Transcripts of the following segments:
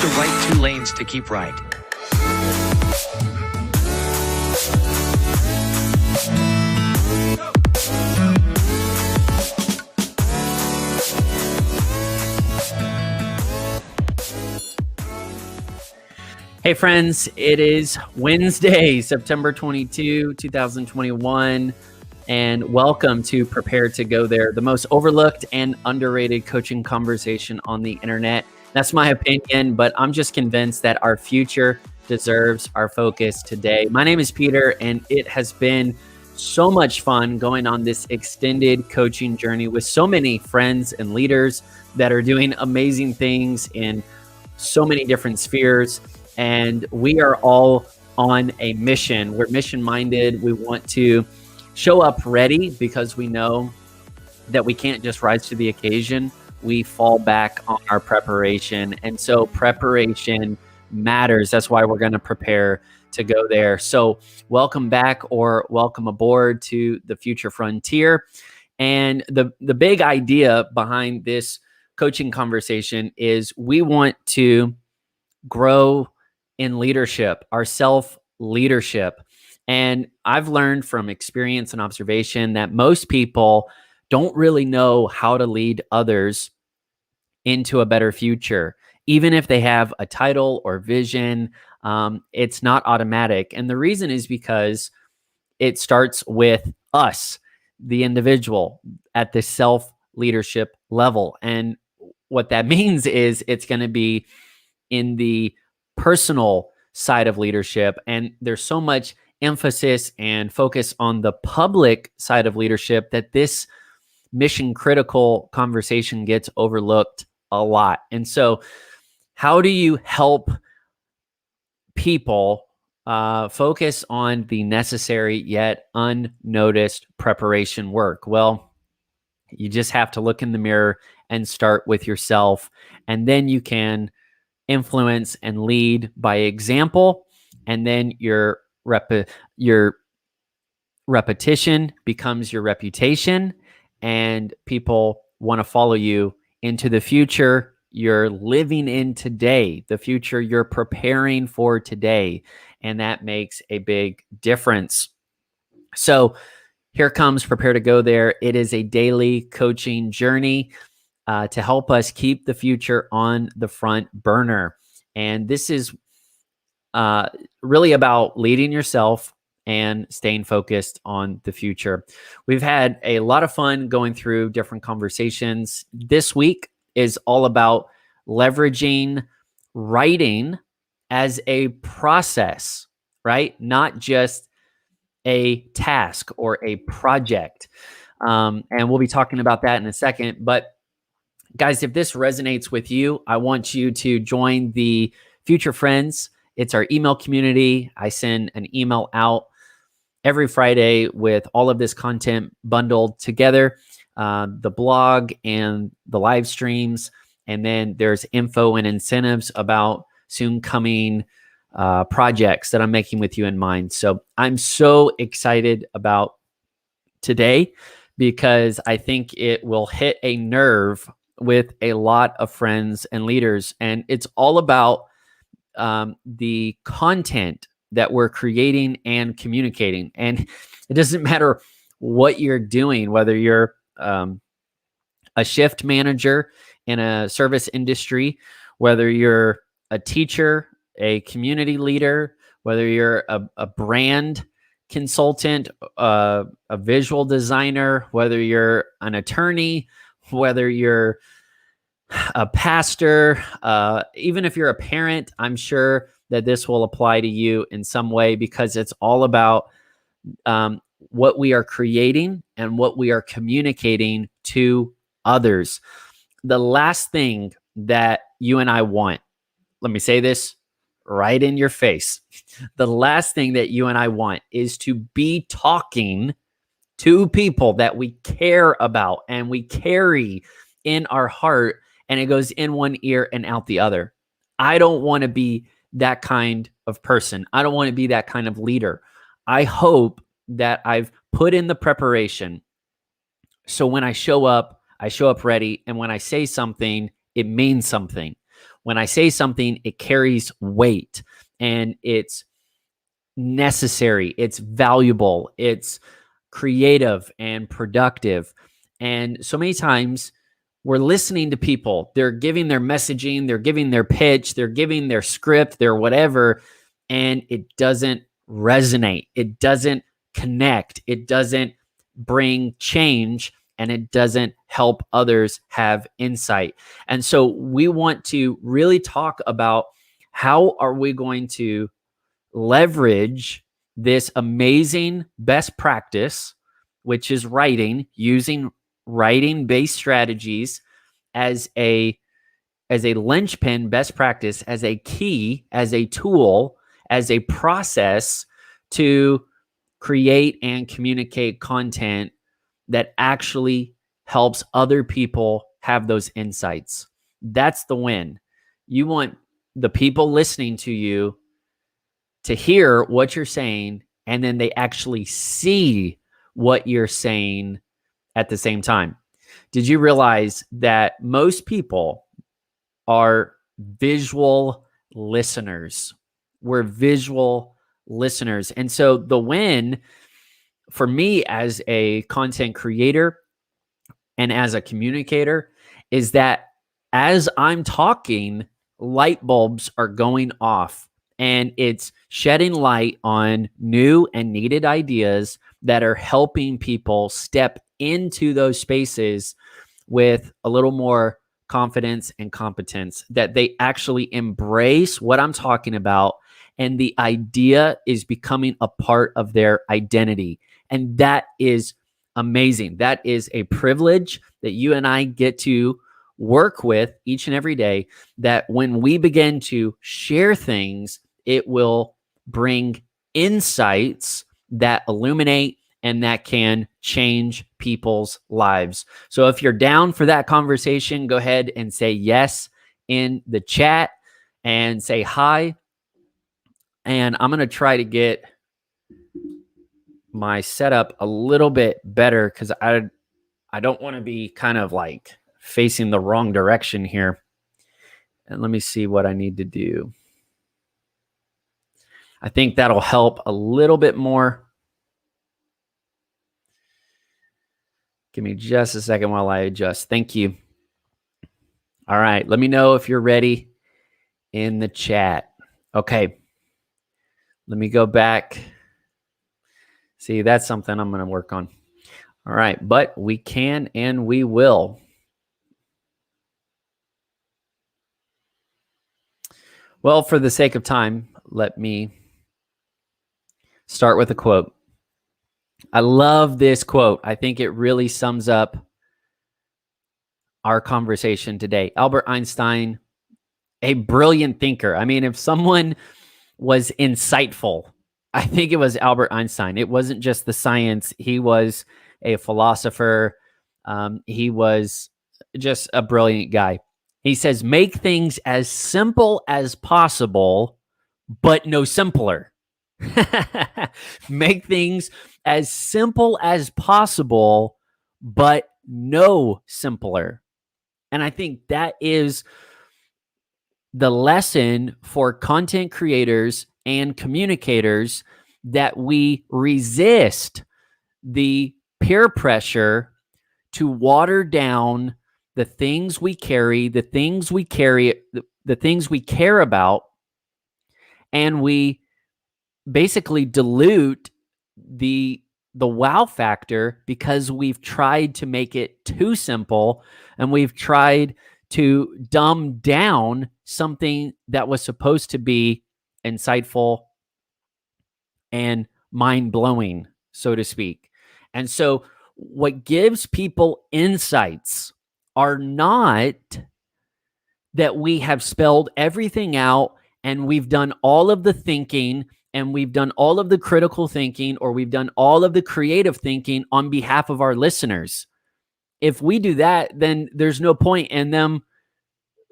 the right two lanes to keep right. Hey friends, it is Wednesday, September 22, 2021, and welcome to Prepare to Go There, the most overlooked and underrated coaching conversation on the internet. That's my opinion, but I'm just convinced that our future deserves our focus today. My name is Peter, and it has been so much fun going on this extended coaching journey with so many friends and leaders that are doing amazing things in so many different spheres. And we are all on a mission. We're mission-minded. We want to show up ready because we know that we can't just rise to the occasion. We fall back on our preparation. And so preparation matters. That's why we're going to prepare to go there. So welcome back or welcome aboard to the Future Frontier. And the big idea behind this coaching conversation is we want to grow in leadership, our self-leadership. And I've learned from experience and observation that most people don't really know how to lead others into a better future. Even if they have a title or vision, it's not automatic. And the reason is because it starts with us, the individual, at the self-leadership level. And what that means is it's going to be in the personal side of leadership. And there's so much emphasis and focus on the public side of leadership that this mission critical conversation gets overlooked a lot. And so how do you help people focus on the necessary yet unnoticed preparation work? Well, you just have to look in the mirror and start with yourself, and then you can influence and lead by example, and then your repetition becomes your reputation, and people want to follow you into the future you're living in today, the future you're preparing for today, and that makes a big difference. So here comes Prepare to Go There. It is a daily coaching journey to help us keep the future on the front burner. And this is really about leading yourself and staying focused on the future. We've had a lot of fun going through different conversations. This week is all about leveraging writing as a process, right? Not just a task or a project. And we'll be talking about that in a second. But guys, if this resonates with you, I want you to join the Future Friends. It's our email community. I send an email out every Friday with all of this content bundled together, the blog and the live streams. And then there's info and incentives about soon coming projects that I'm making with you in mind. So I'm so excited about today because I think it will hit a nerve with a lot of friends and leaders. And it's all about the content that we're creating and communicating. And it doesn't matter what you're doing, whether you're a shift manager in a service industry, whether you're a teacher, a community leader, whether you're a brand consultant, a visual designer, whether you're an attorney, whether you're a pastor, even if you're a parent, I'm sure that this will apply to you in some way because it's all about what we are creating and what we are communicating to others. The last thing that you and I want, let me say this right in your face. The last thing that you and I want is to be talking to people that we care about and we carry in our heart, and it goes in one ear and out the other. I don't want to be that kind of person. I don't want to be that kind of leader. I hope that I've put in the preparation. So when I show up ready. And when I say something, it means something. when I say something, it carries weight and it's necessary, it's valuable, it's creative and productive. And so many times we're listening to people, they're giving their messaging, they're giving their pitch, they're giving their script, their whatever, and it doesn't resonate, it doesn't connect, it doesn't bring change, and it doesn't help others have insight. And so we want to really talk about how are we going to leverage this amazing best practice, which is writing, using writing-based strategies as a linchpin best practice, as a key, as a tool, as a process to create and communicate content that actually helps other people have those insights. That's the win. You want the people listening to you to hear what you're saying, and then they actually see what you're saying at the same time. Did you realize that most people are visual listeners? We're visual listeners. And so the win for me as a content creator and as a communicator is that as I'm talking, light bulbs are going off and it's shedding light on new and needed ideas that are helping people step into those spaces with a little more confidence and competence, that they actually embrace what I'm talking about and the idea is becoming a part of their identity. And that is amazing. That is a privilege that you and I get to work with each and every day, that when we begin to share things, it will bring insights that illuminate and that can change people's lives. So if you're down for that conversation, go ahead and say yes in the chat and say hi. And I'm going to try to get my setup a little bit better because I don't want to be kind of like facing the wrong direction here. And let me see what I need to do. I think that'll help a little bit more. Give me just a second while I adjust. Thank you. All right. Let me know if you're ready in the chat. Okay. Let me go back. See, that's something I'm going to work on. All right. But we can and we will. Well, for the sake of time, let me start with a quote. I love this quote. I think it really sums up our conversation today. Albert Einstein, a brilliant thinker. I mean, if someone was insightful, I think it was Albert Einstein. It wasn't just the science. He was a philosopher. He was just a brilliant guy. He says, make things as simple as possible, but no simpler. Make things as simple as possible, but no simpler. And I think that is the lesson for content creators and communicators, that we resist the peer pressure to water down the things we carry, the things we care about, and we basically dilute the wow factor because we've tried to make it too simple and we've tried to dumb down something that was supposed to be insightful and mind-blowing, so to speak. And so what gives people insights are not that we have spelled everything out and we've done all of the thinking and we've done all of the critical thinking, or we've done all of the creative thinking on behalf of our listeners. If we do that, then there's no point in them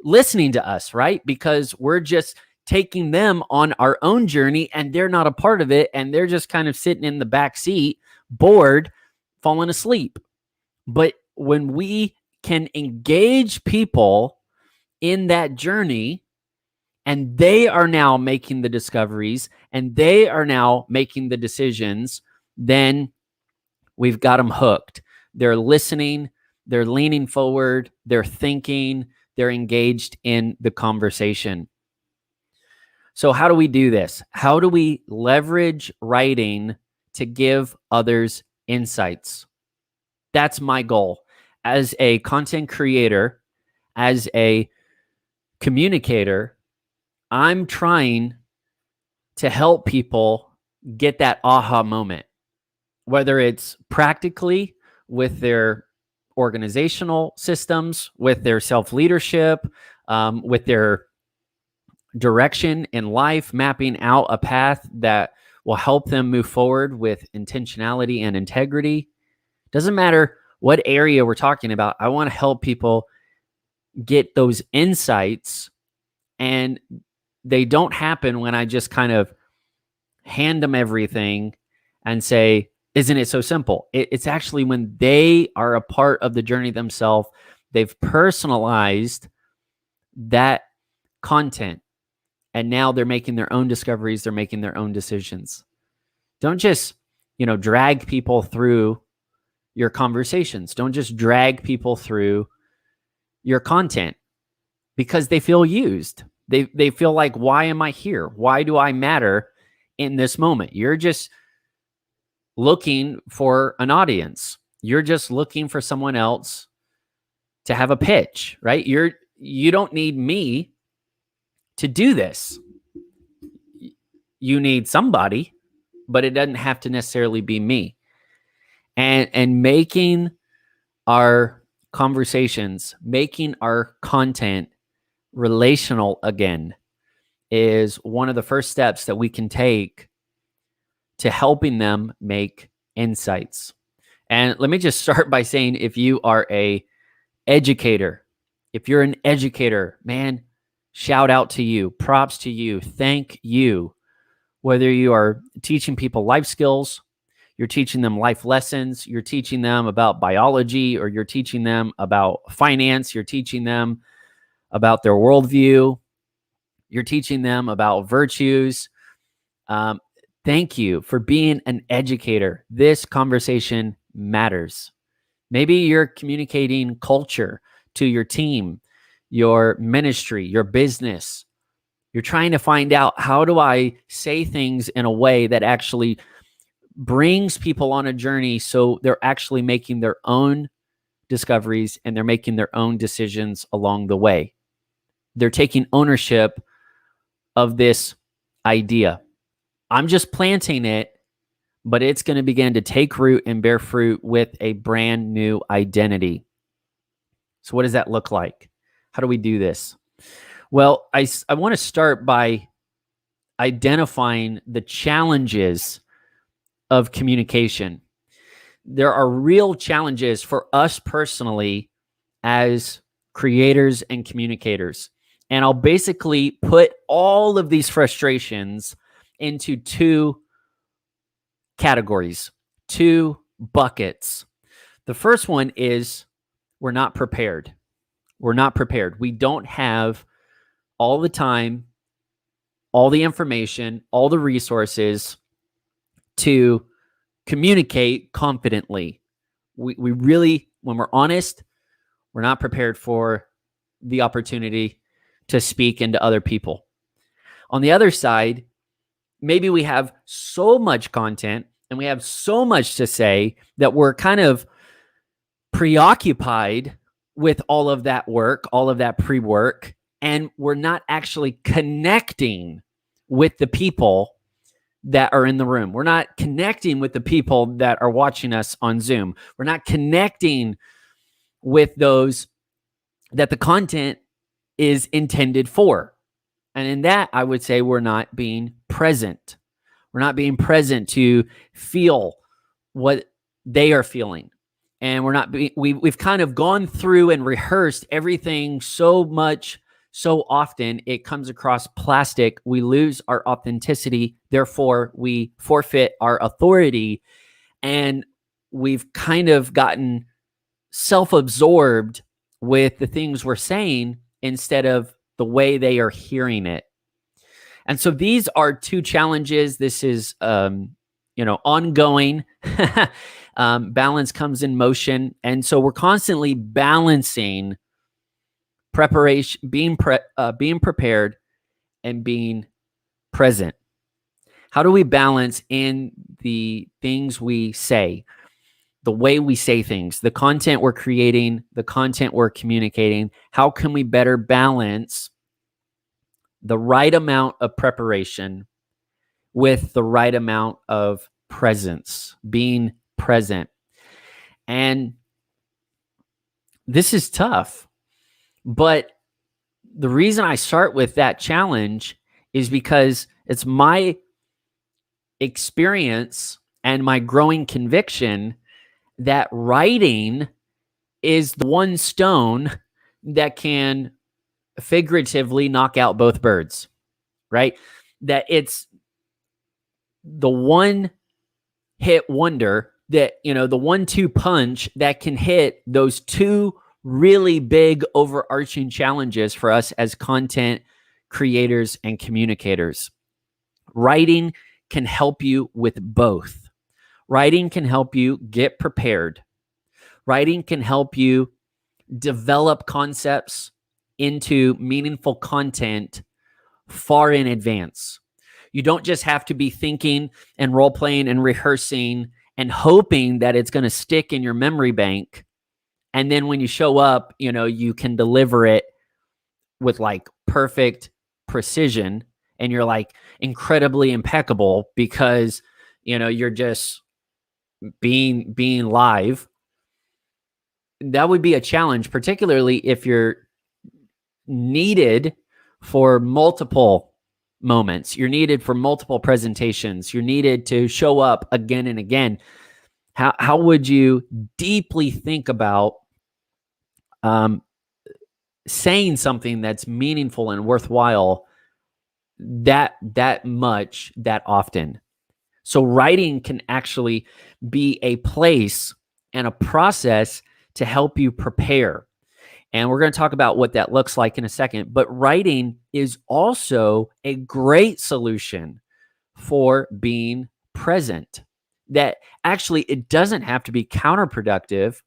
listening to us, right? Because we're just taking them on our own journey and they're not a part of it. And they're just kind of sitting in the back seat, bored, falling asleep. But when we can engage people in that journey, and they are now making the discoveries and they are now making the decisions, then we've got them hooked. They're listening, they're leaning forward, they're thinking, they're engaged in the conversation. So how do we do this? How do we leverage writing to give others insights? That's my goal. As a content creator, as a communicator, I'm trying to help people get that aha moment, whether it's practically with their organizational systems, with their self-leadership, with their direction in life, mapping out a path that will help them move forward with intentionality and integrity. Doesn't matter what area we're talking about. I want to help people get those insights, and they don't happen when I just kind of hand them everything and say, isn't it so simple? It's actually when they are a part of the journey themselves, they've personalized that content, and now they're making their own discoveries, they're making their own decisions. Don't just, drag people through your conversations. Don't just drag people through your content because they feel used. They feel like, why am I here? Why do I matter in this moment? You're just looking for an audience. You're just looking for someone else to have a pitch, right? You don't need me to do this. You need somebody, but it doesn't have to necessarily be me. And making our conversations, making our content relational again is one of the first steps that we can take to helping them make insights. And let me just start by saying, if you are a educator, if you're an educator, man, shout out to you, props to you, thank you. Whether you are teaching people life skills, you're teaching them life lessons, you're teaching them about biology, or you're teaching them about finance, you're teaching them about their worldview, you're teaching them about virtues. Thank you for being an educator. This conversation matters. Maybe you're communicating culture to your team, your ministry, your business. You're trying to find out, how do I say things in a way that actually brings people on a journey so they're actually making their own discoveries and they're making their own decisions along the way. They're taking ownership of this idea. I'm just planting it, but it's going to begin to take root and bear fruit with a brand new identity. So what does that look like? How do we do this? Well, I want to start by identifying the challenges of communication. There are real challenges for us personally as creators and communicators. And I'll basically put all of these frustrations into two categories, two buckets. The first one is we're not prepared. We're not prepared. We don't have all the time, all the information, all the resources to communicate confidently. We really, when we're honest, we're not prepared for the opportunity to speak into other people. On the other side, maybe we have so much content and we have so much to say that we're kind of preoccupied with all of that work, all of that pre-work, and we're not actually connecting with the people that are in the room. We're not connecting with the people that are watching us on Zoom. We're not connecting with those that the content is intended for. And in that, I would say we're not being present. We're not being present to feel what they are feeling. And we've kind of gone through and rehearsed everything so much, so often, it comes across plastic. We lose our authenticity. Therefore, we forfeit our authority. And we've kind of gotten self-absorbed with the things we're saying instead of the way they are hearing it. And so these are two challenges. This is, ongoing. Balance comes in motion. And so we're constantly balancing preparation, being prepared, and being present. How do we balance in the things we say, the way we say things, the content we're creating, the content we're communicating? How can we better balance the right amount of preparation with the right amount of presence, being present? And this is tough, but the reason I start with that challenge is because it's my experience and my growing conviction that writing is the one stone that can figuratively knock out both birds, right? That it's the one hit wonder, that, the 1-2 punch that can hit those two really big overarching challenges for us as content creators and communicators. Writing can help you with both. Writing can help you get prepared. Writing can help you develop concepts into meaningful content far in advance. You don't just have to be thinking and role playing and rehearsing and hoping that it's going to stick in your memory bank. And then when you show up, you can deliver it with like perfect precision, and you're like incredibly impeccable because, you're just being live. That would be a challenge, particularly if you're needed for multiple moments. You're needed for multiple presentations. You're needed to show up again and again. How would you deeply think about saying something that's meaningful and worthwhile that much, that often? So writing can actually be a place and a process to help you prepare. And we're going to talk about what that looks like in a second. But writing is also a great solution for being present. That actually, it doesn't have to be counterproductive,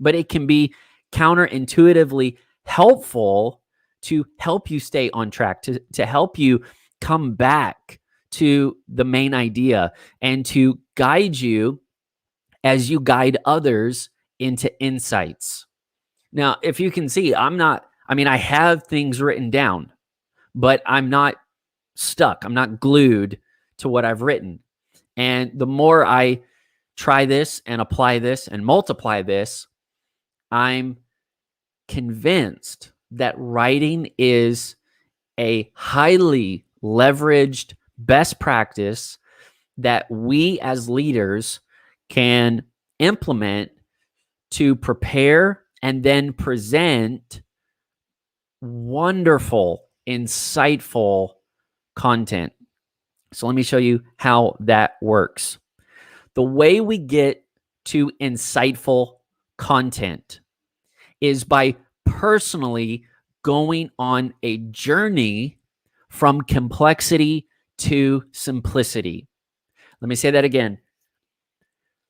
but it can be counterintuitively helpful to help you stay on track, to help you come back to the main idea, and to guide you as you guide others into insights. Now, if you can see, I have things written down, but I'm not stuck. I'm not glued to what I've written. And the more I try this and apply this and multiply this, I'm convinced that writing is a highly leveraged best practice that we as leaders can implement to prepare and then present wonderful, insightful content. So let me show you how that works. The way we get to insightful content is by personally going on a journey from complexity to simplicity. Let me say that again.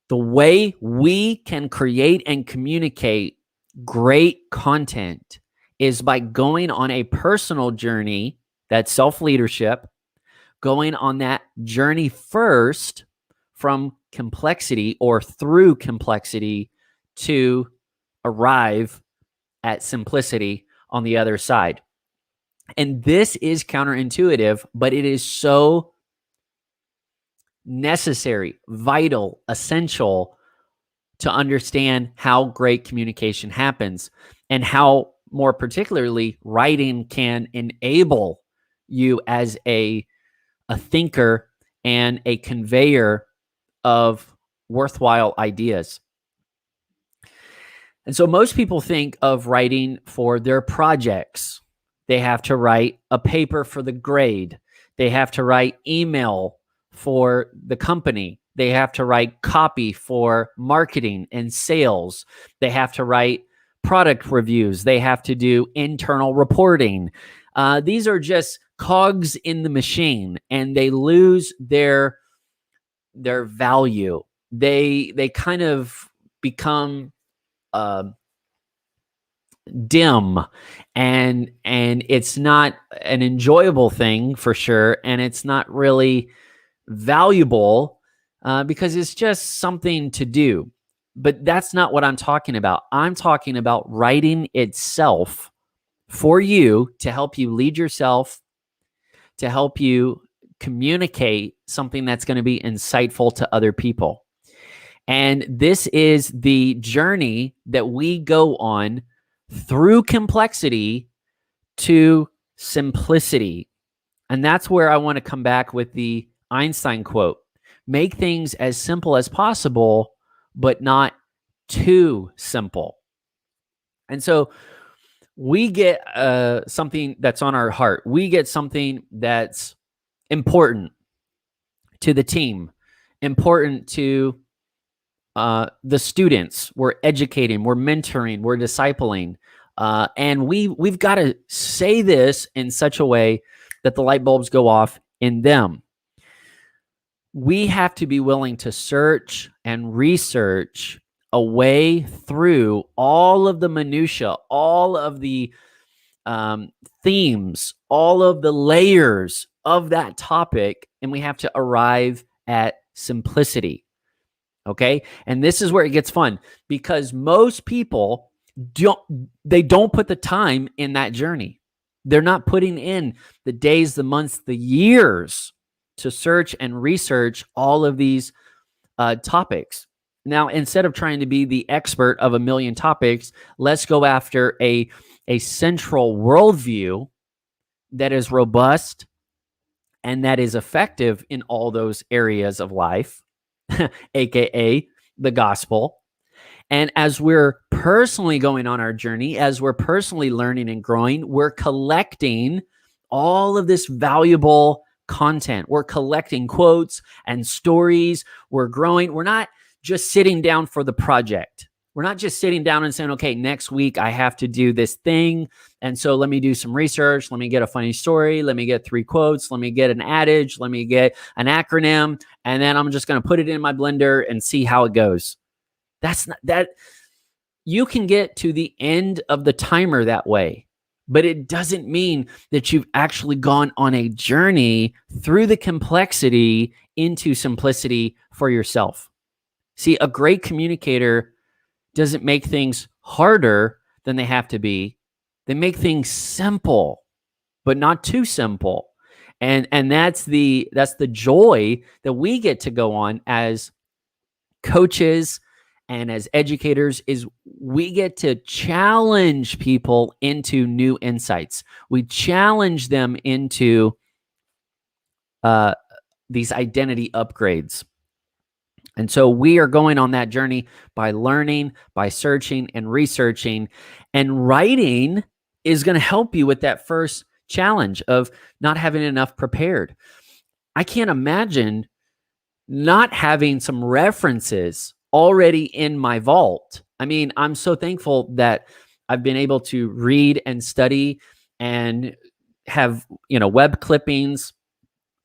The way we can create and communicate great content is by going on a personal journey, that's self-leadership, going on that journey first from complexity or through complexity to arrive at simplicity on the other side. And this is counterintuitive, but it is so necessary, vital, essential to understand how great communication happens, and how, more particularly, writing can enable you as a thinker and a conveyor of worthwhile ideas. And so most people think of writing for their projects. They have to write a paper for the grade. They have to write email for the company. They have to write copy for marketing and sales. They have to write product reviews. They have to do internal reporting. These are just cogs in the machine, and they lose their value. They kind of become dim, and it's not an enjoyable thing for sure, and it's not really valuable because it's just something to do. But that's not what I'm talking about. I'm talking about writing itself for you to help you lead yourself, to help you communicate something that's going to be insightful to other people. And this is the journey that we go on through complexity to simplicity. And that's where I want to come back with the Einstein quote: make things as simple as possible, but not too simple. And so we get something that's on our heart. We get something that's important to the team, important to the students. We're educating, we're mentoring, we're discipling. And we've got to say this in such a way that the light bulbs go off in them. We have to be willing to search and research a way through all of the minutia, all of the themes, all of the layers of that topic, and we have to arrive at simplicity. Okay? And this is where it gets fun, because most people don't put the time in that journey. They're not putting in the days, the months, the years to search and research all of these topics. Now, instead of trying to be the expert of a million topics, let's go after a central worldview that is robust and that is effective in all those areas of life, aka the gospel. And as we're personally going on our journey, as we're personally learning and growing, we're collecting all of this valuable content. We're collecting quotes and stories. We're growing. We're not just sitting down for the project. We're not just sitting down and saying, okay, next week I have to do this thing. And so let me do some research. Let me get a funny story. Let me get 3 quotes. Let me get an adage. Let me get an acronym. And then I'm just going to put it in my blender and see how it goes. That's not that. You can get to the end of the timer that way, but it doesn't mean that you've actually gone on a journey through the complexity into simplicity for yourself. See, a great communicator doesn't make things harder than they have to be. They make things simple, but not too simple. And that's the joy that we get to go on as coaches and as educators, is we get to challenge people into new insights. We challenge them into these identity upgrades. And so we are going on that journey by learning, by searching and researching, and writing is going to help you with that first challenge of not having enough prepared. I can't imagine not having some references already in my vault. I mean, I'm so thankful that I've been able to read and study and have, web clippings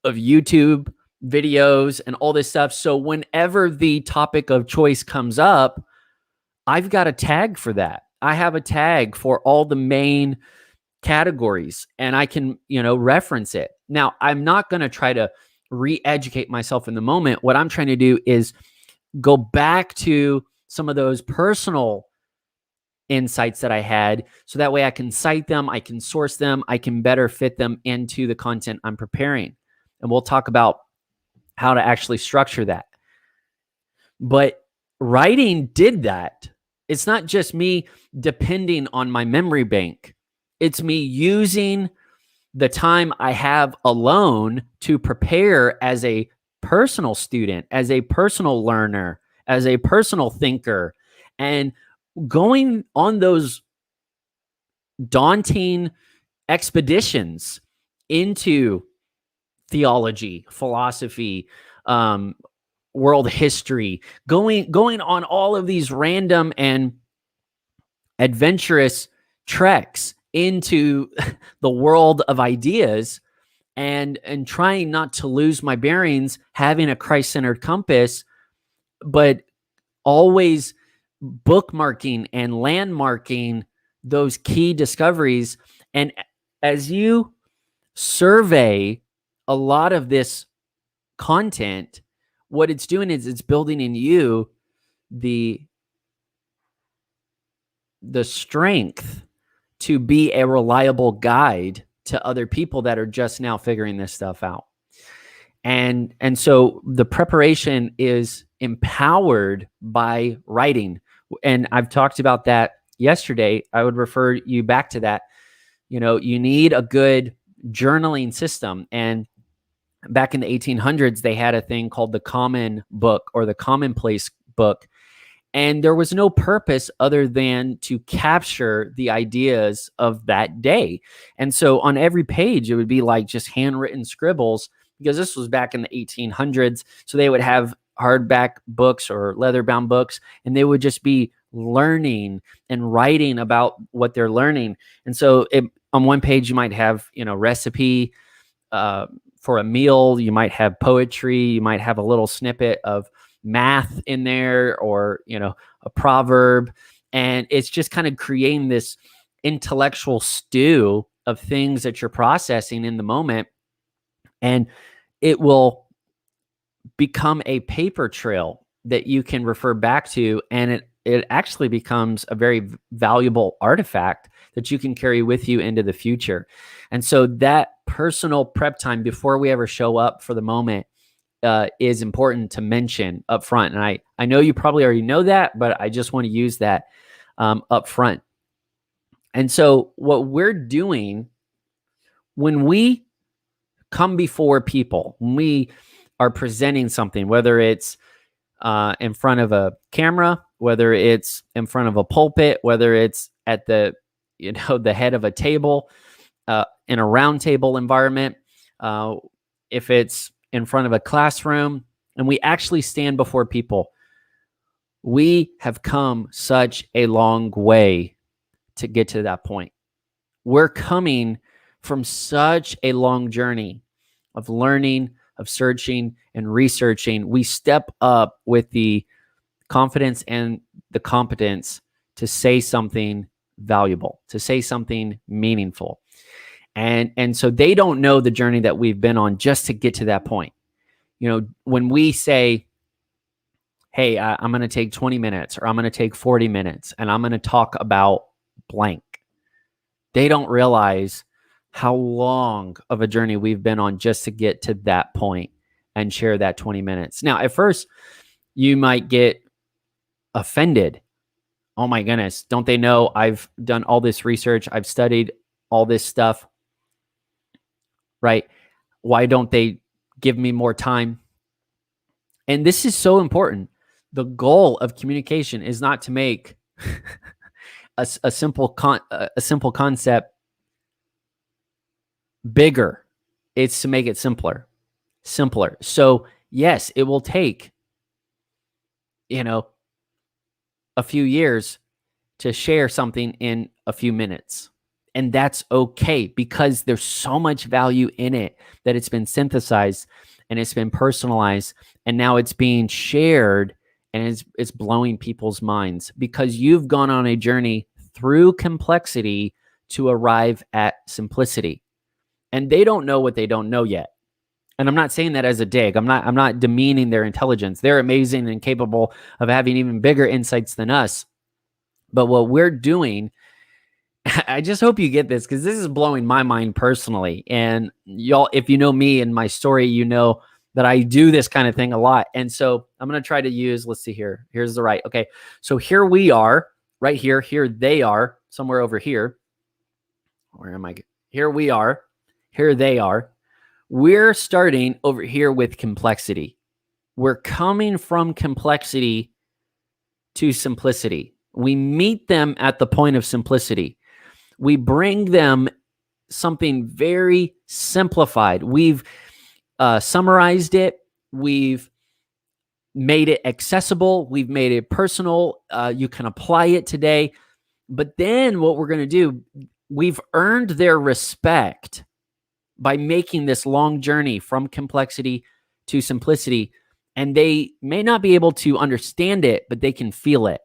of YouTube videos and all this stuff. So whenever the topic of choice comes up, I've got a tag for that. I have a tag for all the main categories, and I can, reference it. Now, I'm not going to try to re-educate myself in the moment. What I'm trying to do is go back to some of those personal insights that I had, so that way I can cite them, I can source them, I can better fit them into the content I'm preparing. And we'll talk about how to actually structure that. But writing did that. It's not just me depending on my memory bank. It's me using the time I have alone to prepare as a personal student, as a personal learner, as a personal thinker, and going on those daunting expeditions into theology, philosophy, world history, going on all of these random and adventurous treks into the world of ideas, and trying not to lose my bearings, having a Christ-centered compass, but always bookmarking and landmarking those key discoveries. And as you survey a lot of this content, what it's doing is it's building in you the strength to be a reliable guide to other people that are just now figuring this stuff out. And so the preparation is empowered by writing. And I've talked about that yesterday. I would refer you back to that. You know, you need a good journaling system. And back in the 1800s, they had a thing called the Common Book or the Commonplace Book. And there was no purpose other than to capture the ideas of that day. And so on every page, it would be like just handwritten scribbles, because this was back in the 1800s. So they would have hardback books or leather-bound books, and they would just be learning and writing about what they're learning. And so on one page, you might have, recipe for a meal. You might have poetry. You might have a little snippet of math in there, or a proverb, and it's just kind of creating this intellectual stew of things that you're processing in the moment, and it will become a paper trail that you can refer back to, and it actually becomes a very valuable artifact that you can carry with you into the future. And so that personal prep time before we ever show up for the moment is important to mention up front. And I know you probably already know that, but I just want to use that up front. And so what we're doing when we come before people, when we are presenting something, whether it's in front of a camera, whether it's in front of a pulpit, whether it's at the head of a table in a round table environment, if it's in front of a classroom, and we actually stand before people, we have come such a long way to get to that point. We're coming from such a long journey of learning, of searching and researching. We step up with the confidence and the competence to say something valuable, to say something meaningful. And so they don't know the journey that we've been on just to get to that point. When we say, hey, I'm going to take 20 minutes or I'm going to take 40 minutes and I'm going to talk about blank, they don't realize how long of a journey we've been on just to get to that point and share that 20 minutes. Now, at first, you might get offended. Oh my goodness, don't they know I've done all this research? I've studied all this stuff, right? Why don't they give me more time? And this is so important. The goal of communication is not to make a simple concept bigger. It's to make it simpler. So yes, it will take, a few years to share something in a few minutes. And that's okay, because there's so much value in it that it's been synthesized and it's been personalized, and now it's being shared, and it's blowing people's minds because you've gone on a journey through complexity to arrive at simplicity. And they don't know what they don't know yet. And I'm not saying that as a dig. I'm not demeaning their intelligence. They're amazing and capable of having even bigger insights than us. But what we're doing, I just hope you get this, because this is blowing my mind personally. And y'all, if you know me and my story, you know that I do this kind of thing a lot. And so I'm going to try to use, let's see here. Here's the right. Okay. So here we are right here. Here they are somewhere over here. Where am I? Here we are. Here they are. We're starting over here with complexity. We're coming from complexity to simplicity. We meet them at the point of simplicity. We bring them something very simplified. We've summarized it. We've made it accessible. We've made it personal. You can apply it today. But then what we're going to do, we've earned their respect by making this long journey from complexity to simplicity. And they may not be able to understand it, but they can feel it.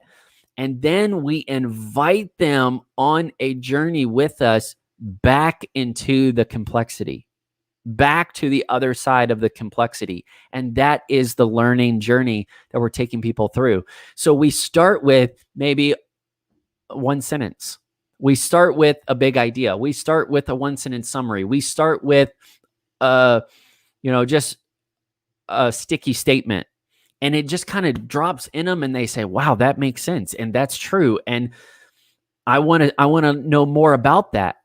And then we invite them on a journey with us back into the complexity, back to the other side of the complexity. And that is the learning journey that we're taking people through. So we start with maybe one sentence. We start with a big idea. We start with a one sentence summary. We start with just a sticky statement. And it just kind of drops in them and they say, wow, that makes sense. And that's true. And I want to know more about that.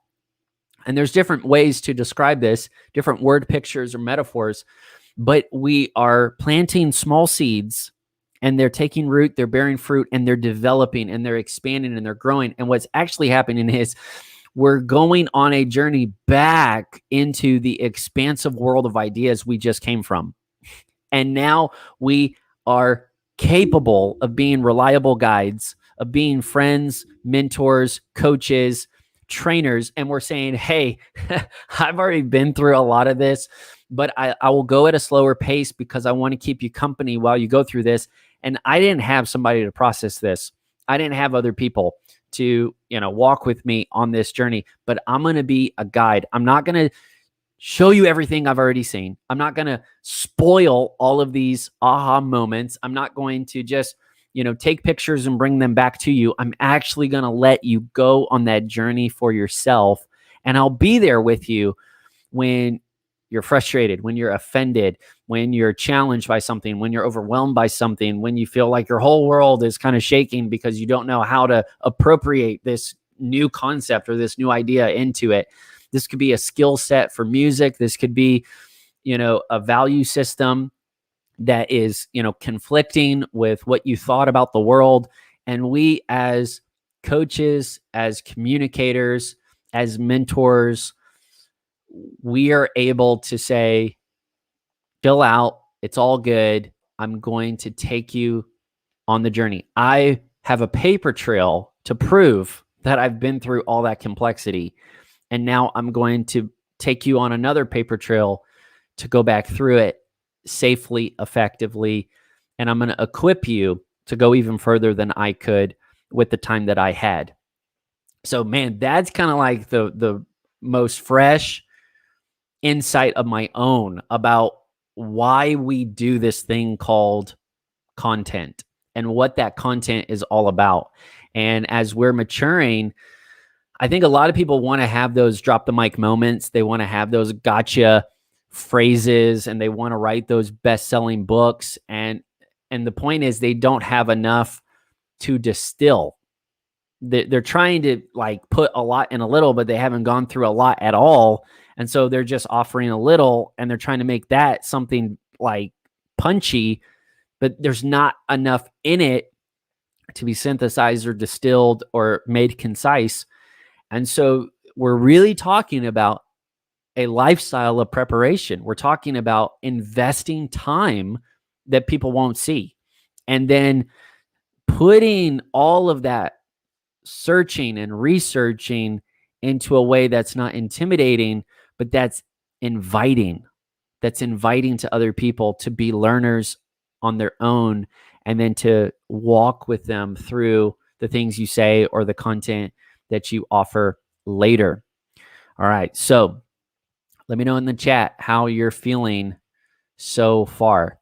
And there's different ways to describe this, different word pictures or metaphors, but we are planting small seeds and they're taking root, they're bearing fruit, and they're developing and they're expanding and they're growing. And what's actually happening is we're going on a journey back into the expansive world of ideas we just came from. And now we are capable of being reliable guides, of being friends, mentors, coaches, trainers. And we're saying, hey, I've already been through a lot of this, but I will go at a slower pace because I want to keep you company while you go through this. And I didn't have somebody to process this. I didn't have other people to, walk with me on this journey, but I'm going to be a guide. I'm not going to show you everything I've already seen. I'm not going to spoil all of these aha moments. I'm not going to just, take pictures and bring them back to you. I'm actually going to let you go on that journey for yourself. And I'll be there with you when you're frustrated, when you're offended, when you're challenged by something, when you're overwhelmed by something, when you feel like your whole world is kind of shaking because you don't know how to appropriate this new concept or this new idea into it. This could be a skill set for music. This could be, a value system that is, conflicting with what you thought about the world. And we as coaches, as communicators, as mentors, we are able to say, chill out. It's all good. I'm going to take you on the journey. I have a paper trail to prove that I've been through all that complexity. And now I'm going to take you on another paper trail to go back through it safely, effectively. And I'm going to equip you to go even further than I could with the time that I had. So, man, that's kind of like the most fresh insight of my own about why we do this thing called content and what that content is all about. And as we're maturing, I think a lot of people want to have those drop the mic moments. They want to have those gotcha phrases and they want to write those best-selling books. And the point is they don't have enough to distill. They're trying to put a lot in a little, but they haven't gone through a lot at all. And so they're just offering a little and they're trying to make that something punchy, but there's not enough in it to be synthesized or distilled or made concise. And so we're really talking about a lifestyle of preparation. We're talking about investing time that people won't see. And then putting all of that searching and researching into a way that's not intimidating, but that's inviting to other people to be learners on their own and then to walk with them through the things you say or the content that you offer later. All right. So let me know in the chat how you're feeling so far.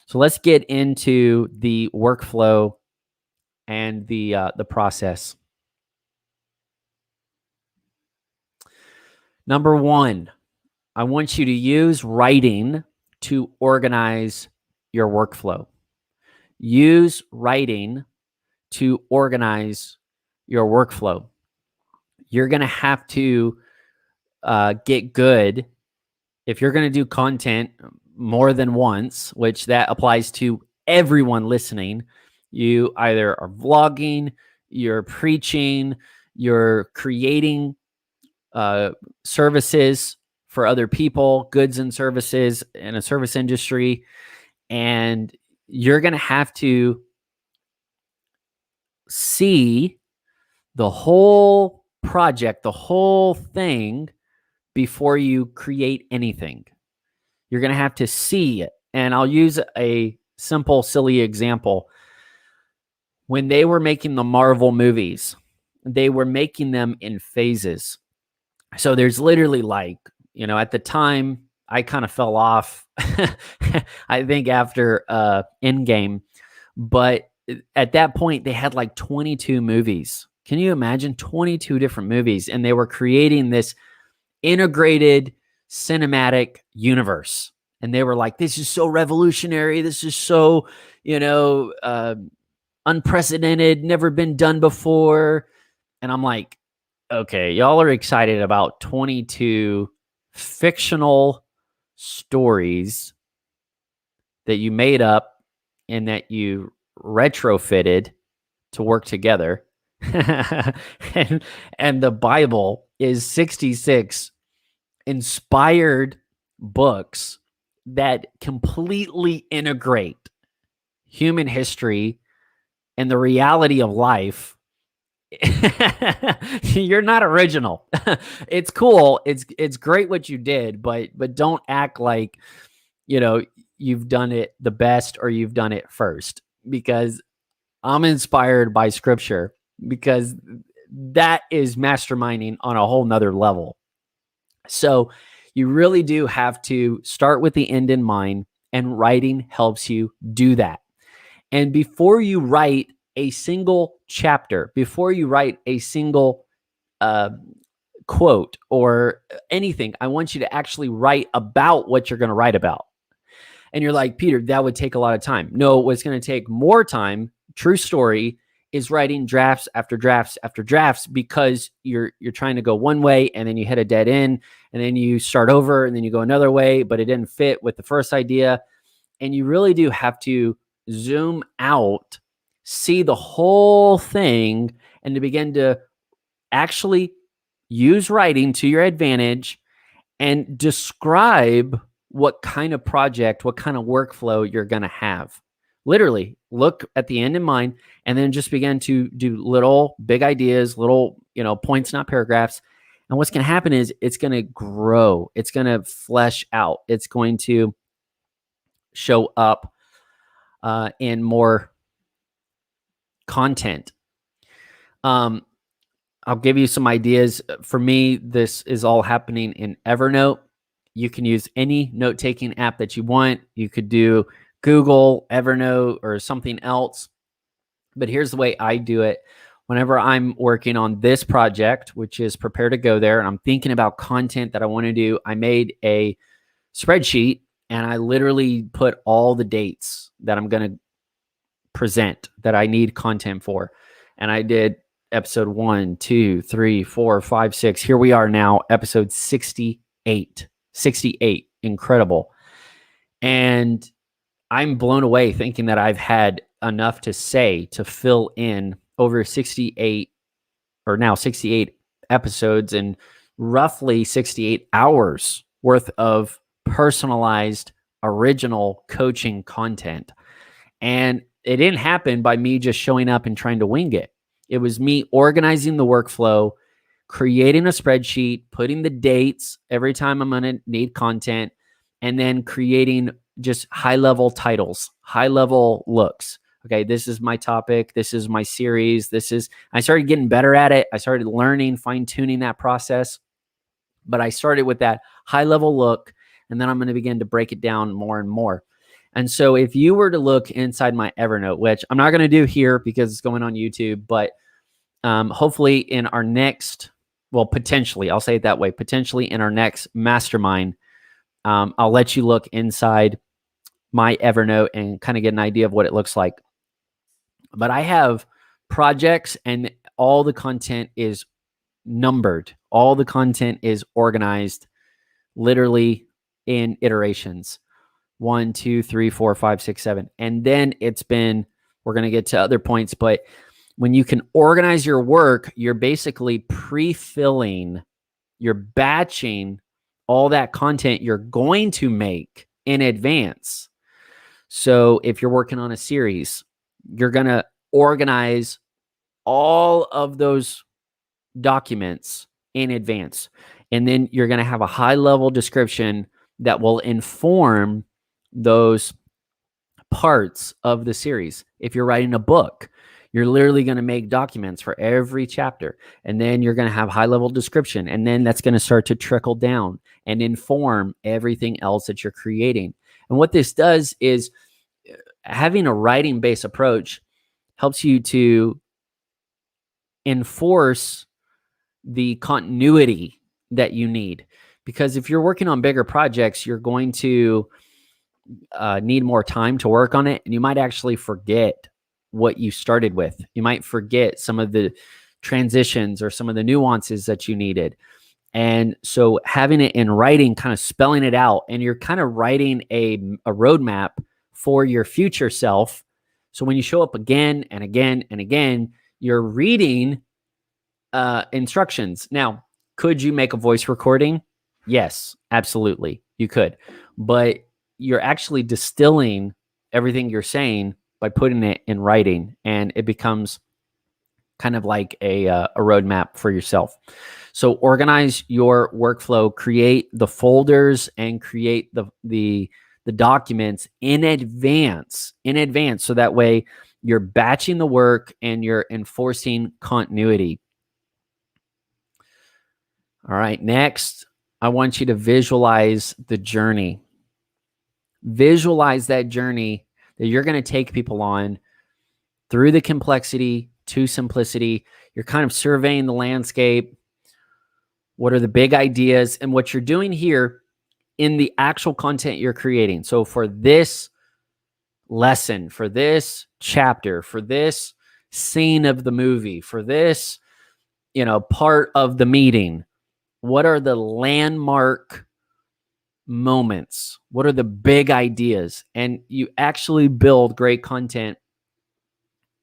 So let's get into the workflow and the process. Number one, I want you to use writing to organize your workflow. Use writing to organize your workflow. You're going to have to get good if you're going to do content more than once, which that applies to everyone listening. You either are vlogging, you're preaching, you're creating services for other people, goods and services in a service industry, and you're going to have to see the whole project, the whole thing before you create anything. You're going to have to see it. And I'll use a simple, silly example. When they were making the Marvel movies, they were making them in phases. So there's literally like, at the time, I kind of fell off, I think, after Endgame. But at that point, they had like 22 movies. Can you imagine 22 different movies? And they were creating this integrated cinematic universe. And they were like, this is so revolutionary. This is so, unprecedented, never been done before. And I'm like, okay, y'all are excited about 22 fictional stories that you made up and that you retrofitted to work together. and the Bible is 66 inspired books that completely integrate human history and the reality of life. You're not original. It's cool. It's great what you did, but don't act like, you've done it the best or you've done it first, because I'm inspired by scripture, because that is masterminding on a whole nother level. So you really do have to start with the end in mind, and writing helps you do that. And before you write a single chapter, before you write a single quote or anything, I want you to actually write about what you're going to write about. And you're like, Peter, that would take a lot of time. No, what's going to take more time, true story, is writing drafts after drafts after drafts, because you're trying to go one way and then you hit a dead end, and then you start over and then you go another way, but it didn't fit with the first idea. And you really do have to zoom out, see the whole thing, and to begin to actually use writing to your advantage and describe what kind of project, what kind of workflow you're going to have. Literally look at the end in mind, and then just begin to do little big ideas, little, points, not paragraphs. And what's going to happen is it's going to grow. It's going to flesh out. It's going to show up in more content. I'll give you some ideas. For me, this is all happening in Evernote. You can use any note-taking app that you want. You could do Google, Evernote, or something else. But here's the way I do it. Whenever I'm working on this project, which is Prepare to Go There, and I'm thinking about content that I want to do, I made a spreadsheet, and I literally put all the dates that I'm going to present, that I need content for. And I did episode 1, 2, 3, 4, 5, 6. Here we are now, episode 68. 68. Incredible. And I'm blown away thinking that I've had enough to say to fill in over 68 or now 68 episodes and roughly 68 hours worth of personalized, original coaching content. And it didn't happen by me just showing up and trying to wing it. It was me organizing the workflow, creating a spreadsheet, putting the dates every time I'm going to need content, and then creating just high-level titles, high-level looks. Okay, this is my topic. This is my series. I started getting better at it. I started learning, fine-tuning that process. But I started with that high-level look, and then I'm going to begin to break it down more and more. And so if you were to look inside my Evernote, which I'm not going to do here because it's going on YouTube, but hopefully in our next, potentially, I'll say it that way, potentially in our next mastermind, I'll let you look inside my Evernote and kind of get an idea of what it looks like. But I have projects, and all the content is numbered. All the content is organized literally in iterations. 1, 2, 3, 4, 5, 6, 7. And then we're going to get to other points, but when you can organize your work, you're basically pre-filling, you're batching all that content you're going to make in advance. So if you're working on a series, you're going to organize all of those documents in advance. And then you're going to have a high level description that will inform those parts of the series. If you're writing a book, you're literally going to make documents for every chapter. And then you're going to have high level description. And then that's going to start to trickle down and inform everything else that you're creating. And what this does is having a writing based approach helps you to enforce the continuity that you need. Because if you're working on bigger projects, you're going to need more time to work on it. And you might actually forget what you started with. You might forget some of the transitions or some of the nuances that you needed. And so having it in writing, kind of spelling it out, and you're kind of writing a roadmap for your future self. So when you show up again and again and again, you're reading instructions. Now, could you make a voice recording? Yes, absolutely. You could. But you're actually distilling everything you're saying by putting it in writing, and it becomes kind of like a roadmap for yourself. So organize your workflow, create the folders, and create the documents in advance, so that way you're batching the work and you're enforcing continuity. All right, next, I want you to visualize the journey. Visualize that journey that you're going to take people on through the complexity to simplicity. You're kind of surveying the landscape. What are the big ideas? And what you're doing here in the actual content you're creating. So for this lesson, for this chapter, for this scene of the movie, for this, part of the meeting, what are the landmark moments? What are the big ideas? And you actually build great content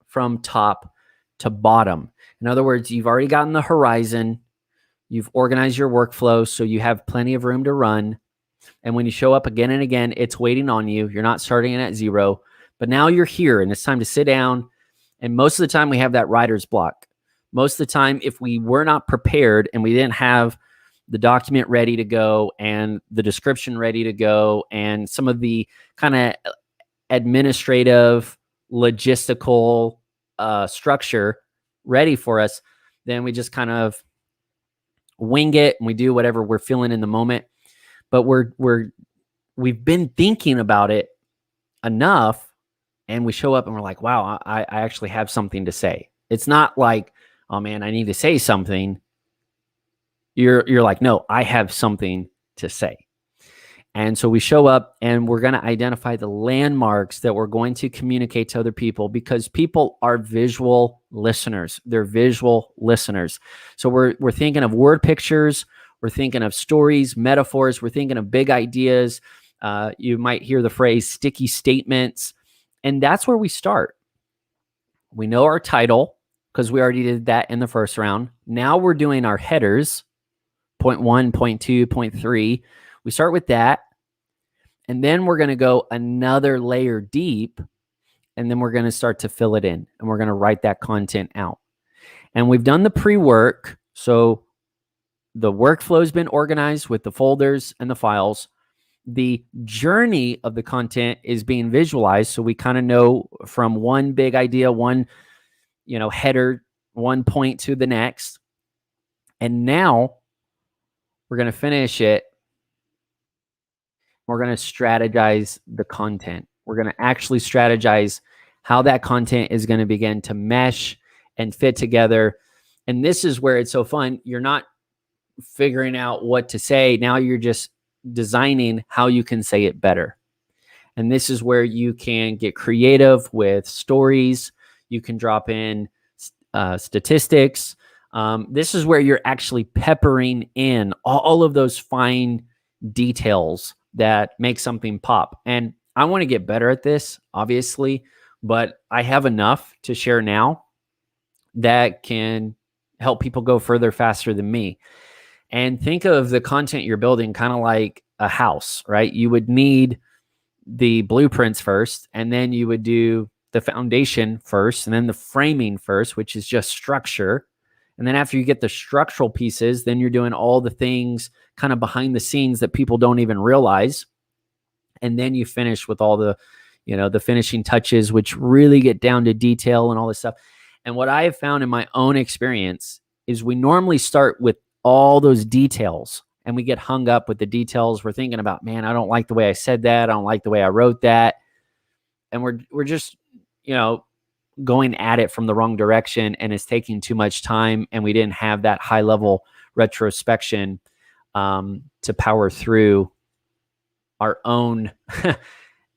from top to bottom. In other words, you've already gotten the horizon. You've organized your workflow so you have plenty of room to run. And when you show up again and again, it's waiting on you. You're not starting at zero, but now you're here and it's time to sit down. And most of the time we have that writer's block. Most of the time, if we were not prepared and we didn't have the document ready to go and the description ready to go and some of the kind of administrative, logistical structure ready for us, then we just kind of wing it and we do whatever we're feeling in the moment. But we've been thinking about it enough, and we show up and we're like, wow, I actually have something to say. It's not like, oh man, I need to say something. You're like, no, I have something to say. And so we show up and we're going to identify the landmarks that we're going to communicate to other people, because people are visual listeners. They're visual listeners. So we're thinking of word pictures. We're thinking of stories, metaphors. We're thinking of big ideas. You might hear the phrase sticky statements. And that's where we start. We know our title because we already did that in the first round. Now we're doing our headers, point 1, point 2, point 3. We start with that, and then we're going to go another layer deep, and then we're going to start to fill it in, and we're going to write that content out. And we've done the pre-work, so the workflow has been organized with the folders and the files. The journey of the content is being visualized, so we kind of know from one big idea, one header, one point to the next. And now we're going to finish it. We're going to strategize the content. We're going to actually strategize how that content is going to begin to mesh and fit together. And this is where it's so fun. You're not figuring out what to say. Now you're just designing how you can say it better. And this is where you can get creative with stories. You can drop in statistics. This is where you're actually peppering in all of those fine details that make something pop. And I want to get better at this, obviously, but I have enough to share now that can help people go further faster than me. And think of the content you're building kind of like a house, right? You would need the blueprints first, and then you would do the foundation first, and then the framing first, which is just structure. And then after you get the structural pieces, then you're doing all the things kind of behind the scenes that people don't even realize. And then you finish with all the, the finishing touches, which really get down to detail and all this stuff. And what I have found in my own experience is we normally start with all those details, and we get hung up with the details. We're thinking about, man, I don't like the way I said that. I don't like the way I wrote that. And we're just, going at it from the wrong direction, and it's taking too much time. And we didn't have that high level retrospection to power through our own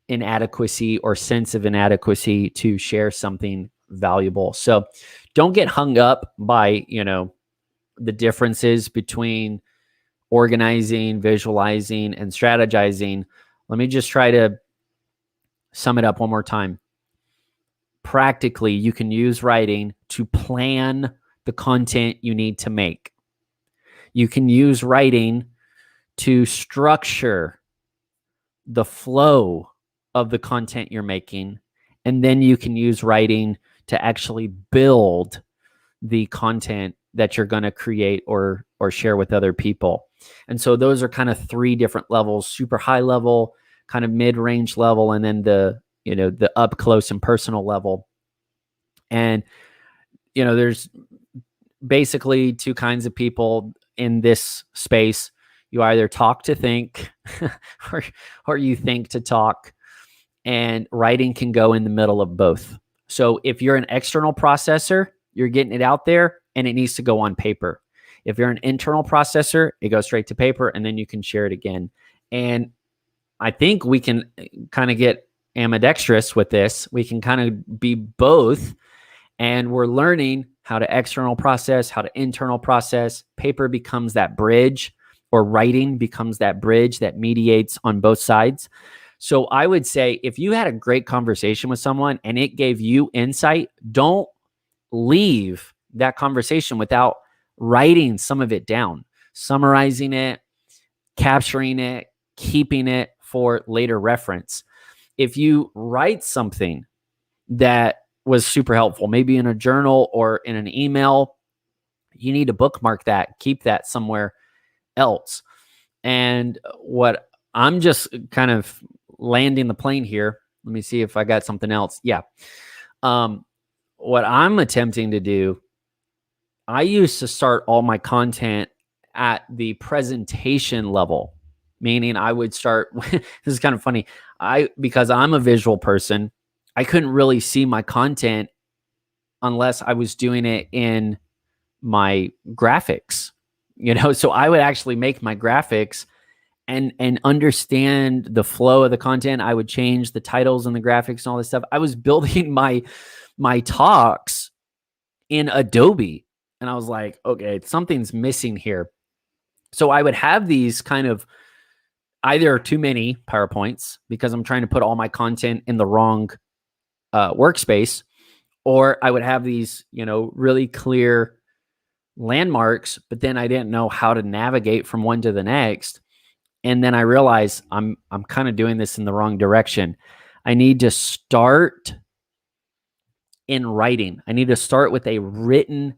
inadequacy or sense of inadequacy to share something valuable. So don't get hung up by, the differences between organizing, visualizing, and strategizing. Let me just try to sum it up one more time. Practically, you can use writing to plan the content you need to make. You can use writing to structure the flow of the content you're making. And then you can use writing to actually build the content that you're going to create or share with other people. And so those are kind of three different levels: super high level, kind of mid-range level, and then the up close and personal level. And there's basically two kinds of people in this space. You either talk to think or you think to talk, and writing can go in the middle of both. So if you're an external processor, you're getting it out there and it needs to go on paper. If you're an internal processor, it goes straight to paper and then you can share it again. And I think we can kind of get ambidextrous with this. We can kind of be both, and we're learning how to external process, how to internal process. Paper becomes that bridge, or writing becomes that bridge that mediates on both sides. So I would say if you had a great conversation with someone and it gave you insight, don't leave that conversation without writing some of it down, summarizing it, capturing it, keeping it for later reference. If you write something that was super helpful, maybe in a journal or in an email, you need to bookmark that, keep that somewhere else. And what I'm just kind of landing the plane here. Let me see if I got something else. Yeah. What I'm attempting to do, I used to start all my content at the presentation level, meaning I would start, this is kind of funny. Because I'm a visual person, I couldn't really see my content unless I was doing it in my graphics, so I would actually make my graphics and understand the flow of the content. I would change the titles and the graphics and all this stuff. I was building my talks in Adobe, and I was like, okay, something's missing here. So I would have these kind of either too many PowerPoints because I'm trying to put all my content in the wrong workspace, or I would have these, really clear landmarks, but then I didn't know how to navigate from one to the next. And then I realized I'm kind of doing this in the wrong direction. I need to start in writing. I need to start with a written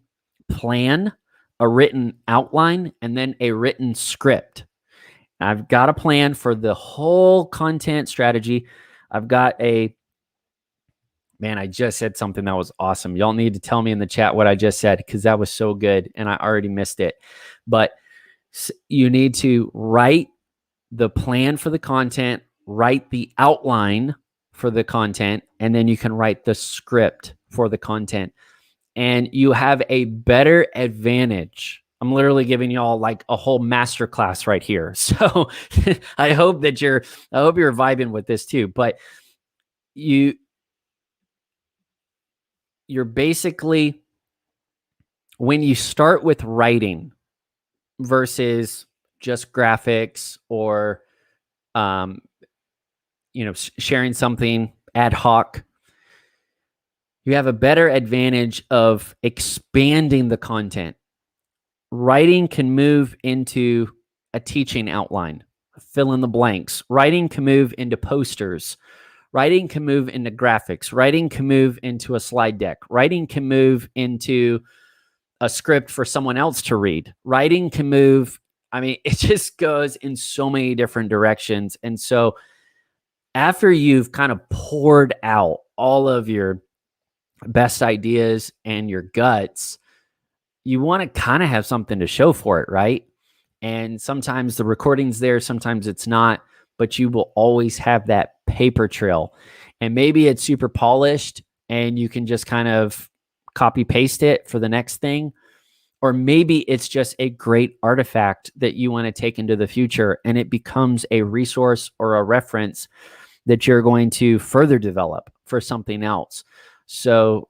plan, a written outline, and then a written script. I've got a plan for the whole content strategy. I've got I just said something that was awesome. Y'all need to tell me in the chat what I just said, because that was so good and I already missed it. But you need to write the plan for the content, write the outline for the content, and then you can write the script for the content. And you have a better advantage. I'm literally giving y'all like a whole masterclass right here. So I hope you're vibing with this too. But you're basically, when you start with writing versus just graphics or, sharing something ad hoc, you have a better advantage of expanding the content. Writing can move into a teaching outline, fill in the blanks. Writing can move into posters. Writing can move into graphics. Writing can move into a slide deck. Writing can move into a script for someone else to read. Writing can move, I mean, it just goes in so many different directions. And so after you've kind of poured out all of your best ideas and your guts, you want to kind of have something to show for it, right? And sometimes the recording's there, sometimes it's not, but you will always have that paper trail. And maybe it's super polished and you can just kind of copy paste it for the next thing. Or maybe it's just a great artifact that you want to take into the future and it becomes a resource or a reference that you're going to further develop for something else. So,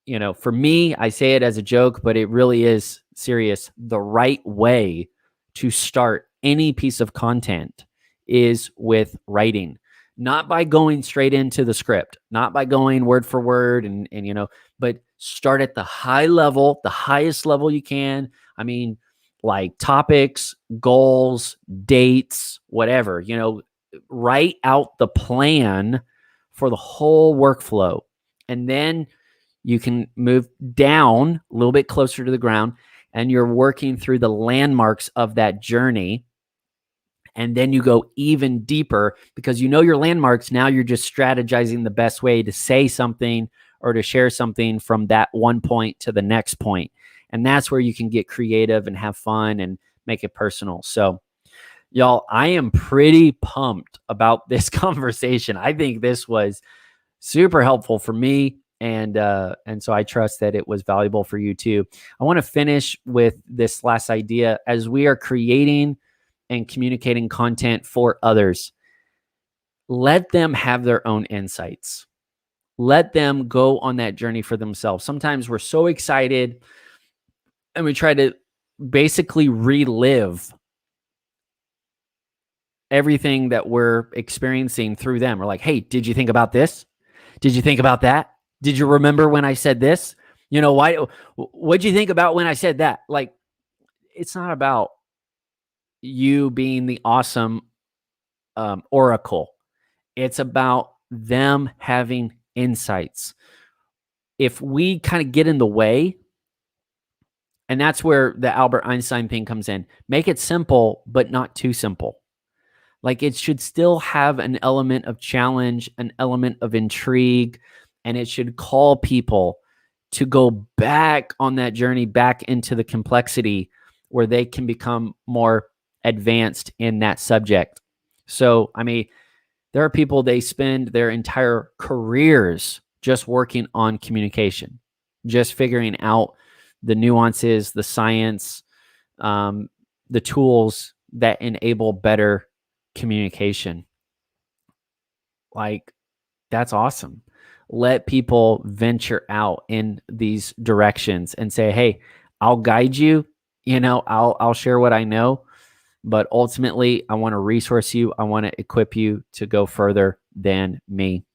you know, for me, I say it as a joke, but it really is serious. The right way to start any piece of content is with writing, not by going straight into the script, not by going word for word and you know, but start at the high level, the highest level you can. I mean, like topics, goals, dates, whatever, you know, write out the plan for the whole workflow. And then you can move down a little bit closer to the ground and you're working through the landmarks of that journey. And then you go even deeper because you know your landmarks. Now you're just strategizing the best way to say something or to share something from that one point to the next point. And that's where you can get creative and have fun and make it personal. So, y'all, I am pretty pumped about this conversation. I think this was super helpful for me. And so I trust that it was valuable for you too. I want to finish with this last idea. As we are creating and communicating content for others, let them have their own insights. Let them go on that journey for themselves. Sometimes we're so excited and we try to basically relive everything that we're experiencing through them. We're like, hey, did you think about this? Did you think about that? Did you remember when I said this? You know, what'd you think about when I said that? Like, it's not about you being the awesome oracle. It's about them having insights. If we kind of get in the way, and that's where the Albert Einstein thing comes in, make it simple, but not too simple. Like it should still have an element of challenge, an element of intrigue, and it should call people to go back on that journey, back into the complexity where they can become more advanced in that subject. So, I mean, there are people, they spend their entire careers just working on communication, just figuring out the nuances, the science, the tools that enable better communication. Like, that's awesome. Let people venture out in these directions and say, hey, I'll guide you. You know, I'll share what I know, but ultimately I want to resource you. I want to equip you to go further than me.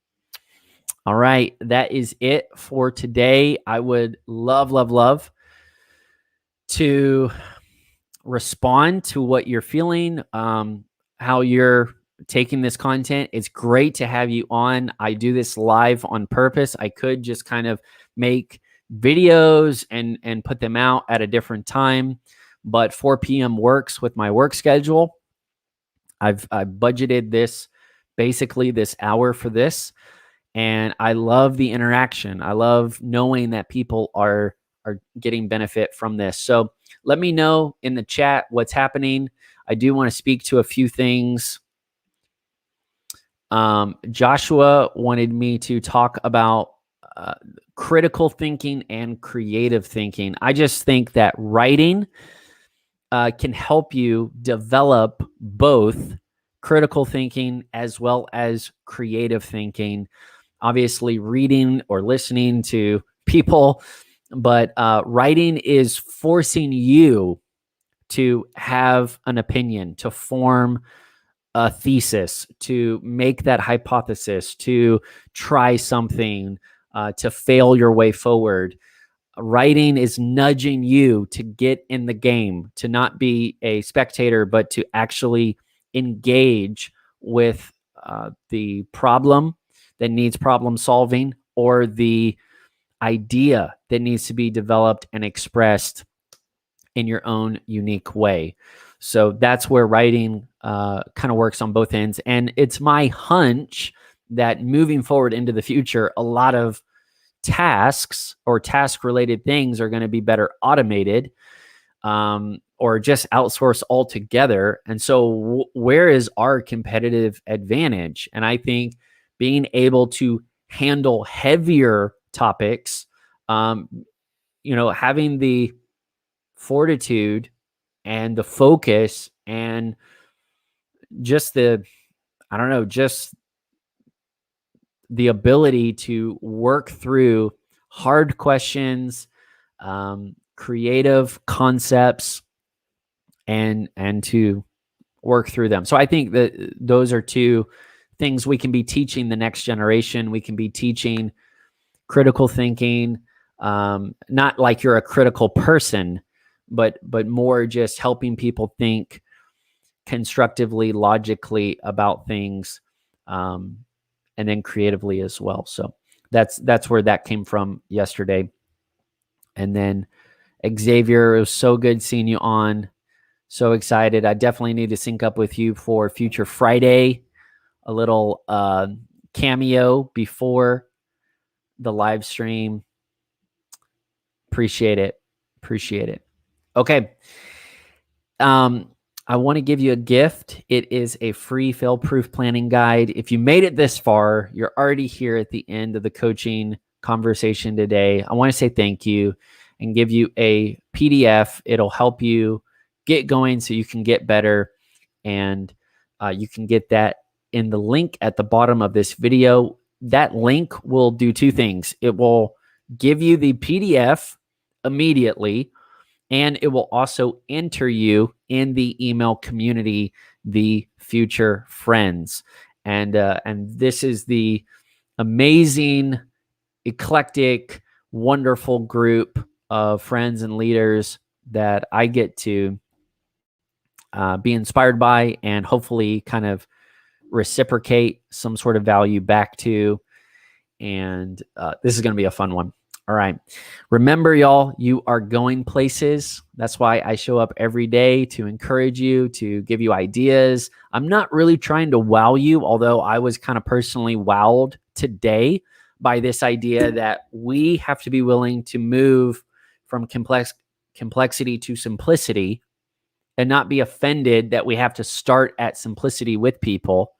All right. That is it for today. I would love to respond to what you're feeling, how you're taking this content. It's great to have you on. I do this live on purpose. I could just kind of make videos and put them out at a different time, but 4 p.m. works with my work schedule. I've budgeted this, basically this hour for this, and I love the interaction. I love knowing that people are getting benefit from this. So let me know in the chat what's happening. I do want to speak to a few things. Joshua wanted me to talk about critical thinking and creative thinking. I just think that writing can help you develop both critical thinking as well as creative thinking. Obviously, reading or listening to people, but writing is forcing you to have an opinion, to form a thesis, to make that hypothesis, to try something, to fail your way forward. Writing is nudging you to get in the game, to not be a spectator, but to actually engage with the problem that needs problem solving, or the idea that needs to be developed and expressed in your own unique way. So that's where writing kind of works on both ends. And it's my hunch that moving forward into the future, a lot of tasks or task related things are going to be better automated, or just outsourced altogether. And so where is our competitive advantage? And I think being able to handle heavier topics, having the fortitude and the focus and just the ability to work through hard questions, creative concepts, and to work through them. So I think that those are two things we can be teaching the next generation. We can be teaching critical thinking, not like you're a critical person, but more just helping people think constructively, logically about things, and then creatively as well. So that's where that came from yesterday. And then Xavier, it was so good seeing you on. So excited. I definitely need to sync up with you for Future Friday, a little cameo before the live stream. Appreciate it. Okay. I want to give you a gift. It is a free fail-proof planning guide. If you made it this far, you're already here at the end of the coaching conversation today. I want to say thank you and give you a PDF. It'll help you get going so you can get better. And you can get that in the link at the bottom of this video. That link will do two things. It will give you the PDF immediately, and it will also enter you in the email community, the Future Friends. And this is the amazing, eclectic, wonderful group of friends and leaders that I get to be inspired by and hopefully kind of reciprocate some sort of value back to. And this is going to be a fun one. All right. Remember, y'all, you are going places. That's why I show up every day, to encourage you, to give you ideas. I'm not really trying to wow you, although I was kind of personally wowed today by this idea that we have to be willing to move from complexity to simplicity, and not be offended that we have to start at simplicity with people.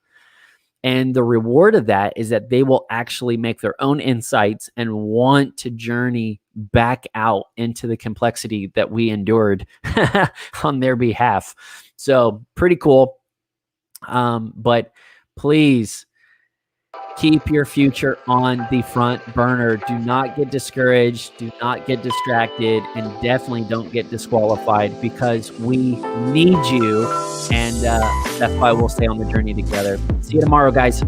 And the reward of that is that they will actually make their own insights and want to journey back out into the complexity that we endured on their behalf. So pretty cool. But please keep your future on the front burner. Do not get discouraged. Do not get distracted. And definitely don't get disqualified, because we need you. And that's why we'll stay on the journey together. See you tomorrow, guys.